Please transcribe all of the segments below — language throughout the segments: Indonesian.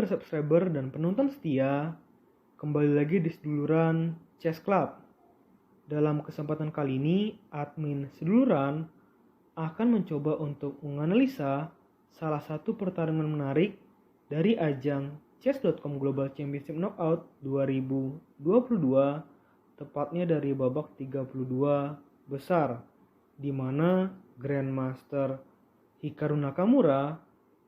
para subscriber dan penonton setia, kembali lagi di Seduluran Chess Club. Dalam kesempatan kali ini, admin Seduluran akan mencoba untuk menganalisa salah satu pertarungan menarik dari ajang Chess.com Global Championship Knockout 2022, tepatnya dari babak 32 besar, di mana Grandmaster Hikaru Nakamura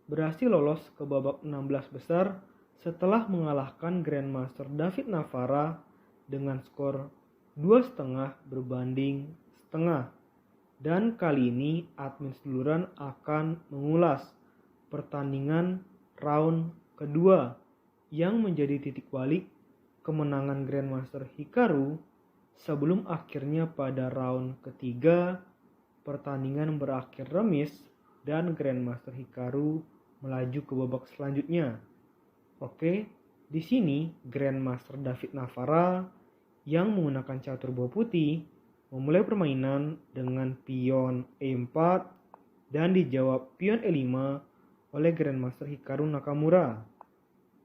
berhasil lolos ke babak 16 besar setelah mengalahkan Grandmaster David Navara dengan skor 2,5 berbanding setengah. Dan kali ini admin Seduluran akan mengulas pertandingan round kedua yang menjadi titik balik kemenangan Grandmaster Hikaru sebelum akhirnya pada round ketiga pertandingan berakhir remis dan Grandmaster Hikaru melaju ke babak selanjutnya. Oke, di sini Grandmaster David Navara yang menggunakan catur buah putih memulai permainan dengan pion E4 dan dijawab pion E5 oleh Grandmaster Hikaru Nakamura.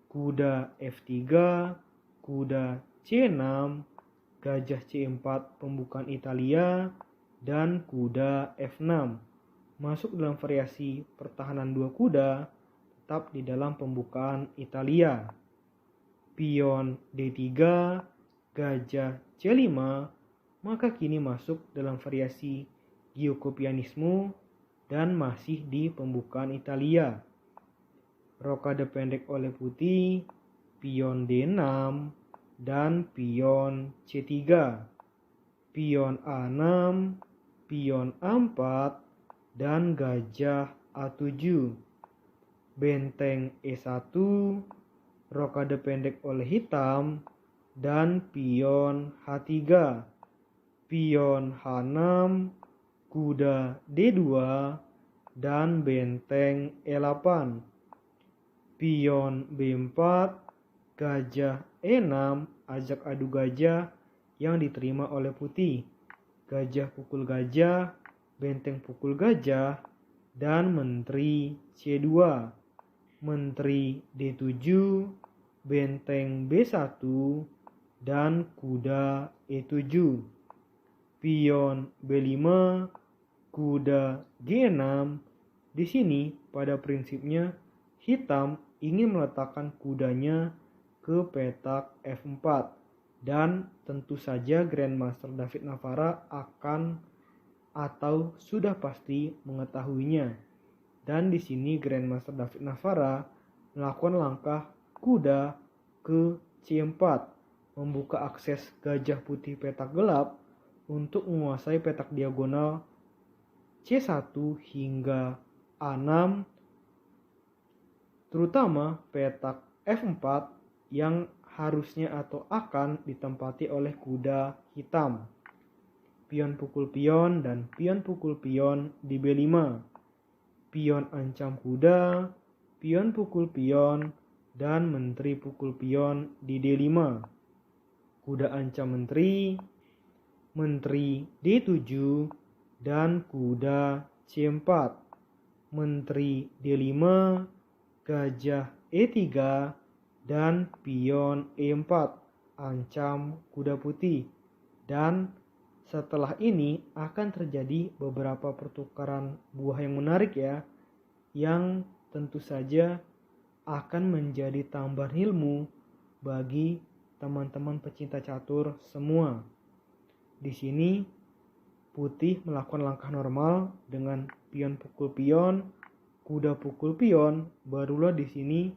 Kuda F3, kuda C6, gajah C4 pembukaan Italia, dan kuda F6. Masuk dalam variasi pertahanan dua kuda, tetap di dalam pembukaan Italia. Pion D3, gajah C5, maka kini masuk dalam variasi Giocopianismo dan masih di pembukaan Italia. Rokade pendek oleh putih, pion D6, dan pion C3. Pion A6, pion A4, dan gajah A7. Benteng E1, rokade pendek oleh hitam, dan pion H3. Pion H6, kuda D2, dan benteng E8. Pion B4, gajah E6, ajak adu gajah yang diterima oleh putih. Gajah pukul gajah, benteng pukul gajah, dan menteri C2. Menteri D7, benteng B1, dan kuda E7. Pion B5, kuda G6. Di sini pada prinsipnya hitam ingin meletakkan kudanya ke petak F4 dan tentu saja Grandmaster David Navara akan atau sudah pasti mengetahuinya. Dan di sini Grandmaster David Navara melakukan langkah kuda ke C4, membuka akses gajah putih petak gelap untuk menguasai petak diagonal C1 hingga A6, terutama petak F4 yang harusnya atau akan ditempati oleh kuda hitam. Pion pukul pion dan pion pukul pion di B5. Pion ancam kuda, pion pukul pion, dan menteri pukul pion di D5. Kuda ancam menteri, menteri D7, dan kuda C4. Menteri D5, gajah E3, dan pion E4, ancam kuda putih. Dan setelah ini akan terjadi beberapa pertukaran buah yang menarik ya, yang tentu saja akan menjadi tambahan ilmu bagi teman-teman pecinta catur semua. Di sini putih melakukan langkah normal dengan pion pukul pion, kuda pukul pion, barulah di sini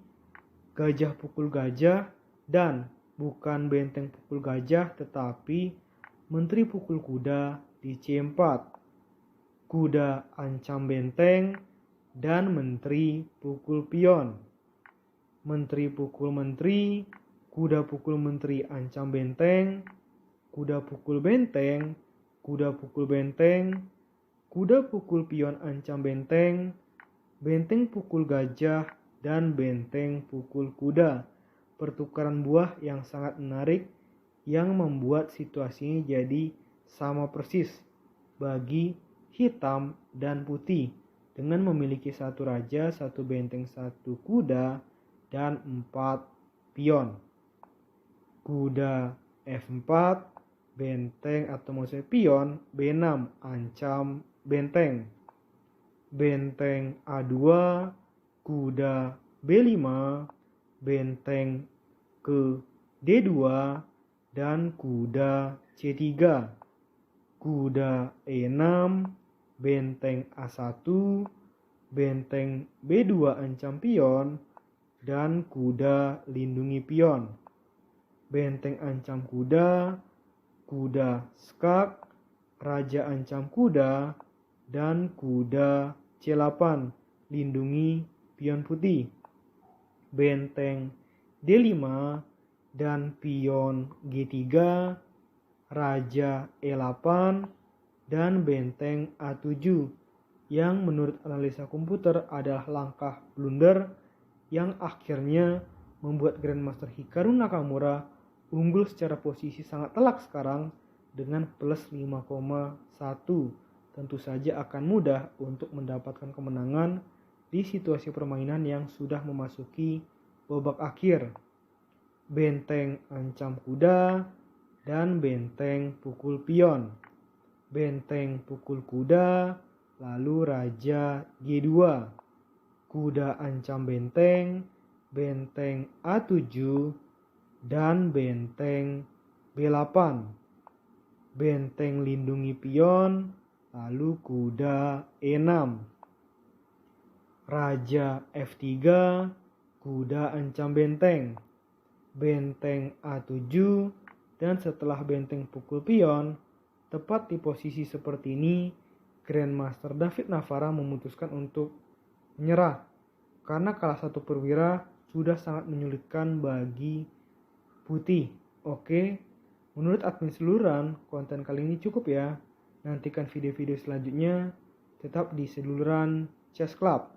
gajah pukul gajah dan bukan benteng pukul gajah tetapi menteri pukul kuda di C4. Kuda ancam benteng dan menteri pukul pion. Menteri pukul menteri, kuda pukul menteri ancam benteng, kuda pukul benteng, kuda pukul benteng, kuda pukul pion ancam benteng, benteng pukul gajah, dan benteng pukul kuda. Pertukaran buah yang sangat menarik yang membuat situasinya jadi sama persis bagi hitam dan putih dengan memiliki satu raja, satu benteng, satu kuda, dan 4 pion. Kuda F4, benteng atau maksudnya pion B6 ancam benteng. Benteng A2, kuda B5, benteng ke D2 dan kuda C3. Kuda E6, benteng A1, benteng B2 ancam pion dan kuda lindungi pion. Benteng ancam kuda, kuda skak, raja ancam kuda, dan kuda C8 lindungi pion putih. Benteng D5 dan pion G3, raja E8 dan benteng A7 yang menurut analisa komputer adalah langkah blunder yang akhirnya membuat Grandmaster Hikaru Nakamura unggul secara posisi sangat telak sekarang dengan plus 5,1. Tentu saja akan mudah untuk mendapatkan kemenangan di situasi permainan yang sudah memasuki babak akhir. Benteng ancam kuda dan benteng pukul pion. Benteng pukul kuda, lalu raja G2. Kuda ancam benteng, benteng A7, dan benteng B8. Benteng lindungi pion, lalu kuda E6. Raja F3, kuda ancam benteng. Benteng A7, dan setelah benteng pukul pion, tepat di posisi seperti ini, Grandmaster David Navara memutuskan untuk menyerah karena kalah satu perwira sudah sangat menyulitkan bagi putih. Oke, menurut admin Seduluran, konten kali ini cukup ya. Nantikan video-video selanjutnya tetap di Seduluran Chess Club.